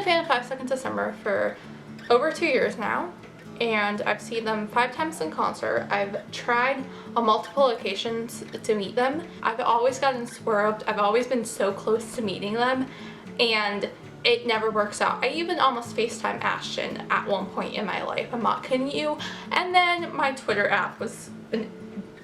fan of 5 Seconds of Summer for over 2 years now, and I've seen them 5 times in concert. I've tried on multiple occasions to meet them. I've always gotten swerved. I've always been so close to meeting them, and it never works out. I even almost FaceTime Ashton at one point in my life. I'm not kidding you. And then my Twitter app was an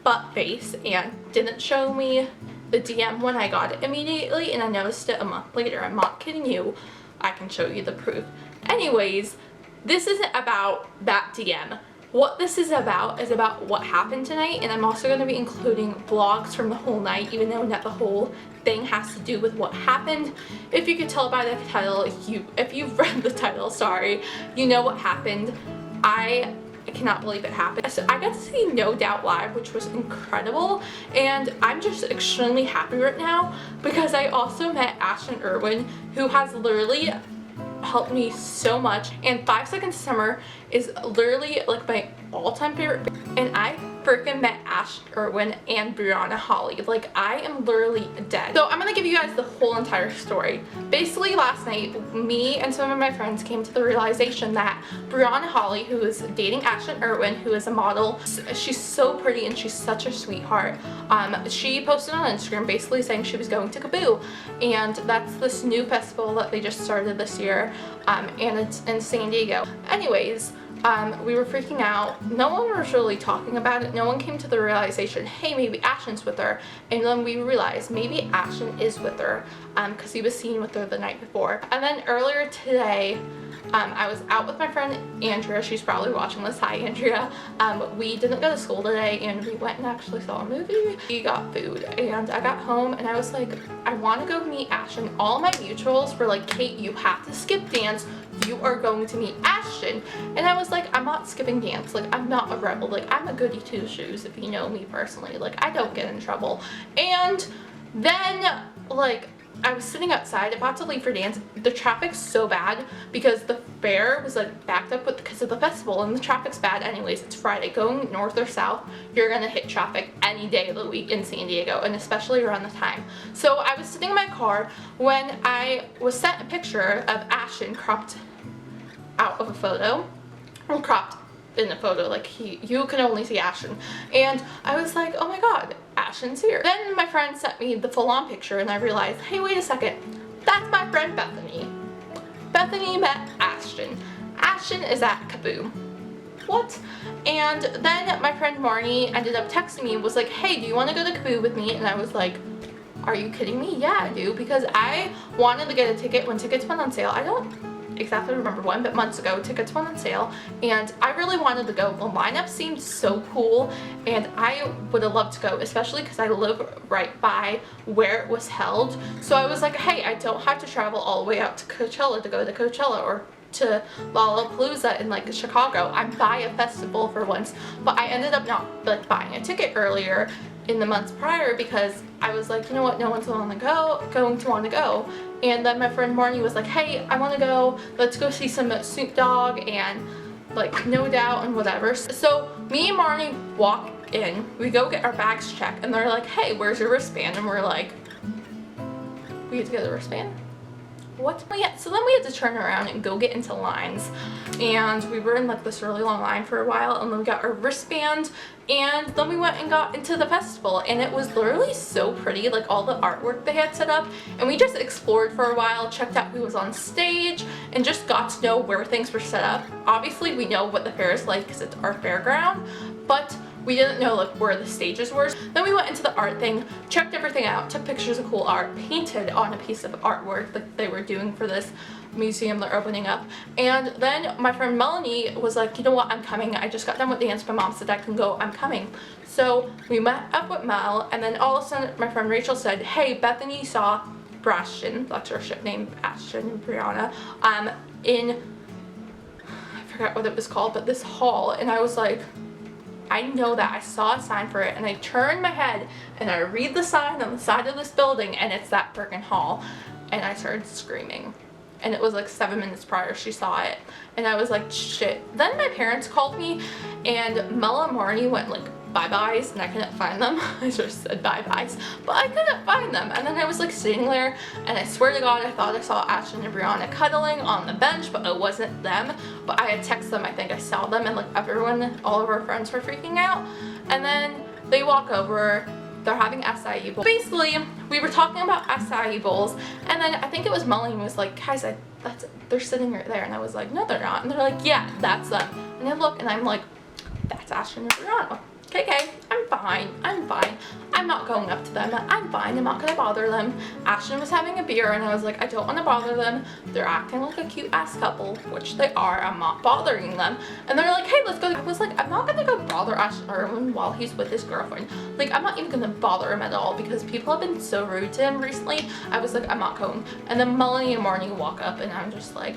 butt face and didn't show me the DM when I got it immediately, and I noticed it a month later. I'm not kidding you. I can show you the proof. Anyways, this isn't about that DM. What this is about what happened tonight, and I'm also going to be including vlogs from the whole night, even though not the whole thing has to do with what happened. If you could tell by the title, if you've read the title, sorry, you know what happened. I cannot believe it happened. So I got to see No Doubt live, which was incredible, and I'm just extremely happy right now because I also met Ashton Irwin, who has literally helped me so much, and 5 Seconds of Summer is literally like my all-time favorite, and I freaking met Ashton Irwin and Bryana Holly. Like, I am literally dead. So I'm gonna give you guys the whole entire story. Basically, last night, me and some of my friends came to the realization that Bryana Holly, who is dating Ashton Irwin, who is a model, she's so pretty and she's such a sweetheart. She posted on Instagram basically saying she was going to Kaaboo, and that's this new festival that they just started this year, and it's in San Diego. Anyways, we were freaking out. No one was really talking about it. No one came to the realization, hey, maybe Ashton's with her. And then we realized maybe Ashton is with her because he was seen with her the night before. And then earlier today, I was out with my friend Andrea. She's probably watching this. Hi, Andrea. We didn't go to school today, and we went and actually saw a movie. We got food, and I got home, and I was like, I want to go meet Ashton. All my mutuals were like, Kate, you have to skip dance. You are going to meet Ashton. And I was like, I'm not skipping dance. Like, I'm not a rebel. Like, I'm a goody two shoes, if you know me personally. Like, I don't get in trouble. And then, like, I was sitting outside about to leave for dance. The traffic's so bad because the fair was like backed up because of the festival, and the traffic's bad anyways. It's Friday. Going north or south, you're gonna hit traffic any day of the week in San Diego, and especially around the time. So I was sitting in my car when I was sent a picture of Ashton cropped out of a photo. Well, cropped in the photo, like you can only see Ashton, and I was like, oh my god, Ashton's here. Then my friend sent me the full-on picture, and I realized, hey, wait a second, that's my friend Bethany. Bethany met Ashton. Ashton is at Kaaboo. What? And then my friend Marni ended up texting me and was like, hey, do you want to go to Kaaboo with me? And I was like, are you kidding me? Yeah, I do, because I wanted to get a ticket when tickets went on sale. I don't exactly remember when, but months ago tickets went on sale, and I really wanted to go. The lineup seemed so cool, and I would have loved to go, especially because I live right by where it was held. So I was like, hey, I don't have to travel all the way out to Coachella to go to Coachella or to Lollapalooza in like Chicago. I'm by a festival for once. But I ended up not like buying a ticket earlier in the months prior because I was like, you know what, no one's going to want to go. And then my friend Marni was like, hey, I want to go, let's go see some Snoop Dogg and like No Doubt and whatever. So me and Marni walk in, we go get our bags checked, and they're like, hey, where's your wristband? And we're like, we get to get a wristband? What? So then we had to turn around and go get into lines, and we were in like this really long line for a while, and then we got our wristband, and then we went and got into the festival, and it was literally so pretty, like all the artwork they had set up, and we just explored for a while, checked out who was on stage, and just got to know where things were set up. Obviously we know what the fair is like because it's our fairground, but we didn't know like where the stages were. Then we went into the art thing, checked everything out, took pictures of cool art, painted on a piece of artwork that they were doing for this museum they're opening up. And then my friend Melanie was like, you know what, I'm coming. I just got done with dance. My mom said I can go, I'm coming. So we met up with Mel, and then all of a sudden my friend Rachel said, hey, Bethany saw Ashton, that's her ship name, Ashton and Bryana, in, I forgot what it was called, but this hall. And I was like, I know that. I saw a sign for it, and I turned my head and I read the sign on the side of this building, and it's that freaking hall, and I started screaming. And it was like 7 minutes prior she saw it, and I was like, shit. Then my parents called me, and Mel and Marni went like bye-byes and I couldn't find them. I just said bye-byes, but I couldn't find them. And then I was like sitting there and I swear to God, I thought I saw Ashton and Bryana cuddling on the bench, but it wasn't them. But I had texted them, I think I saw them, and like everyone, all of our friends were freaking out. And then they walk over, they're having acai bowls. Basically, we were talking about acai bowls, and then I think it was Marni was like, guys, they're sitting right there. And I was like, no, they're not. And they're like, yeah, that's them. And I look and I'm like, that's Ashton and Bryana. Okay, I'm fine. I'm not going up to them. I'm fine. I'm not gonna bother them. Ashton was having a beer and I was like, I don't want to bother them. They're acting like a cute ass couple, which they are. I'm not bothering them. And they're like, hey, let's go. I was like, I'm not gonna go bother Ashton Irwin while he's with his girlfriend. Like, I'm not even gonna bother him at all because people have been so rude to him recently. I was like, I'm not going. And then Melanie and Marni walk up and I'm just like,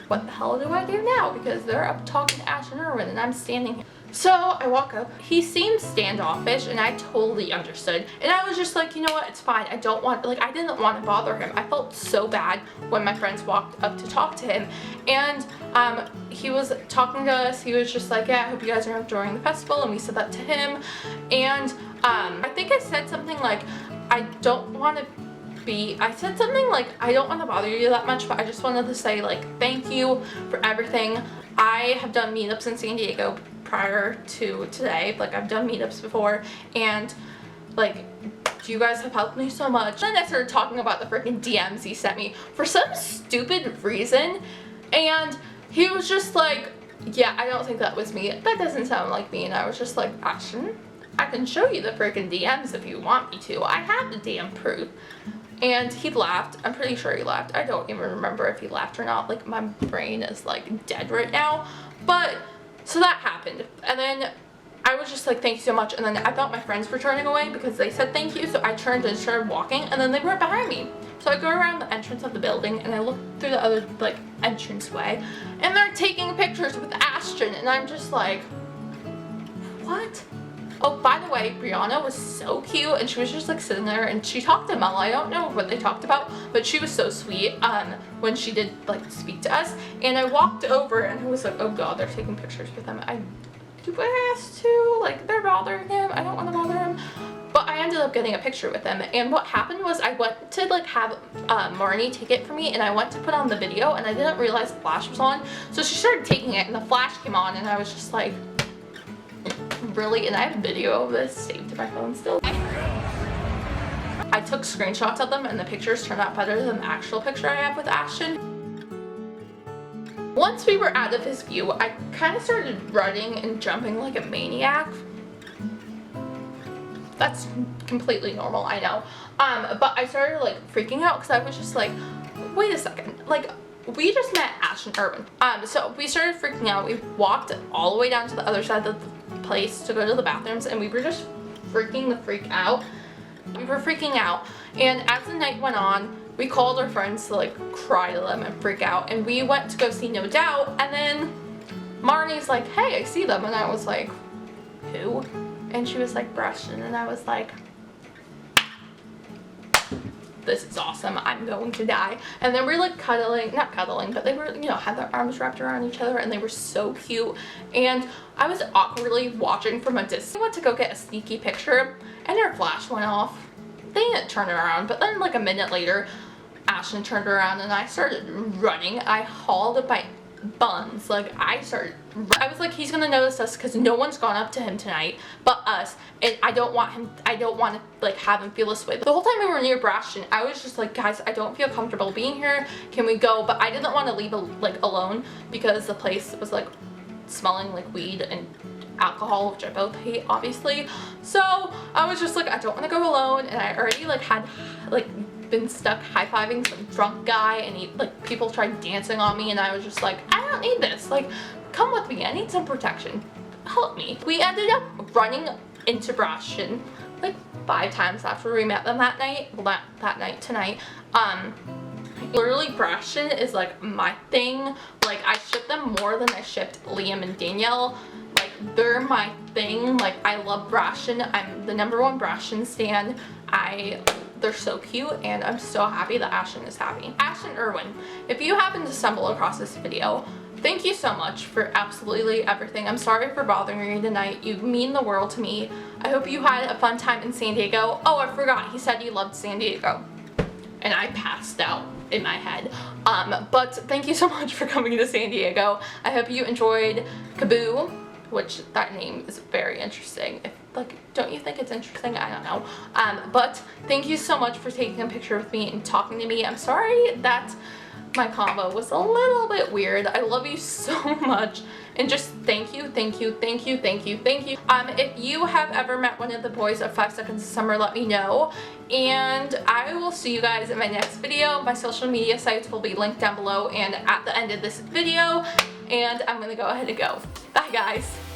what the hell do I do now? Because they're up talking to Ashton Irwin and I'm standing here. So I walk up, he seemed standoffish and I totally understood. And I was just like, you know what, it's fine. I didn't want to bother him. I felt so bad when my friends walked up to talk to him. And he was talking to us, he was just like, yeah, I hope you guys are enjoying the festival. And we said that to him. And I think I said something like, I said something like, I don't want to bother you that much, but I just wanted to say like, thank you for everything. I have done meetups in San Diego prior to today. Like, I've done meetups before and like, you guys have helped me so much. Then I started talking about the freaking DMs he sent me for some stupid reason. And he was just like, yeah, I don't think that was me. That doesn't sound like me. And I was just like, Ashton, I can show you the freaking DMs if you want me to. I have the damn proof. And he laughed. I'm pretty sure he laughed. I don't even remember if he laughed or not. Like, my brain is like dead right now. But so that happened. And then I was just like, thank you so much. And then I thought my friends were turning away because they said thank you. So I turned and started walking and then they weren't behind me. So I go around the entrance of the building and I look through the other like entranceway and they're taking pictures with Ashton. And I'm just like, what? Oh, by the way, Bryana was so cute and she was just like sitting there and she talked to Mel. I don't know what they talked about, but she was so sweet when she did like speak to us. And I walked over and I was like, oh God, they're taking pictures with him. Do I have to? Like, they're bothering him. I don't want to bother him. But I ended up getting a picture with them. And what happened was I went to like have Marni take it for me and I went to put on the video and I didn't realize the flash was on. So she started taking it and the flash came on and I was just like, really? And I have a video of this saved to my phone still. I took screenshots of them and the pictures turned out better than the actual picture I have with Ashton. Once we were out of his view, I kind of started running and jumping like a maniac. That's completely normal, I know. But I started like freaking out because I was just like, wait a second, like, we just met Ashton Irwin. So we started freaking out. We walked all the way down to the other side of the place to go to the bathrooms and we were just freaking the freak out. We were freaking out and as the night went on, we called our friends to like cry to them and freak out and we went to go see No Doubt and then Marni's like, hey, I see them, and I was like, who? And she was like, Ashton, and I was like, this is awesome, I'm going to die. And then we're like cuddling, not cuddling, but they were, you know, had their arms wrapped around each other and they were so cute. And I was awkwardly watching from a distance. I went to go get a sneaky picture and their flash went off. They didn't turn around, but then like a minute later, Ashton turned around and I started running. I hauled my buns. Like, I was like, he's gonna notice us because no one's gone up to him tonight but us, and I don't want to like have him feel this way. The whole time we were near Ashton, I was just like, guys, I don't feel comfortable being here, can we go? But I didn't want to leave like alone because the place was like smelling like weed and alcohol, which I both hate, obviously. So I was just like, I don't want to go alone, and I already like had like been stuck high-fiving some drunk guy, and he like people tried dancing on me, and I was just like, I don't need this, like, come with me, I need some protection, help me. We ended up running into Ashton like 5 times after we met them that night. Well, not that night, tonight. Literally, Ashton is like my thing. Like, I ship them more than I shipped Liam and Danielle. Like, they're my thing. Like, I love Ashton. I'm the #1 Ashton stan. They're so cute, and I'm so happy that Ashton is happy. Ashton Irwin, if you happen to stumble across this video, thank you so much for absolutely everything. I'm sorry for bothering you tonight. You mean the world to me. I hope you had a fun time in San Diego. Oh, I forgot. He said he loved San Diego. And I passed out in my head. But thank you so much for coming to San Diego. I hope you enjoyed Kaaboo, which that name is very interesting. Like, don't you think it's interesting? I don't know. But thank you so much for taking a picture with me and talking to me. I'm sorry that my combo was a little bit weird. I love you so much. And just thank you, thank you, thank you, thank you, thank you. If you have ever met one of the boys of 5 Seconds of Summer, let me know. And I will see you guys in my next video. My social media sites will be linked down below and at the end of this video. And I'm gonna go ahead and go. Bye, guys.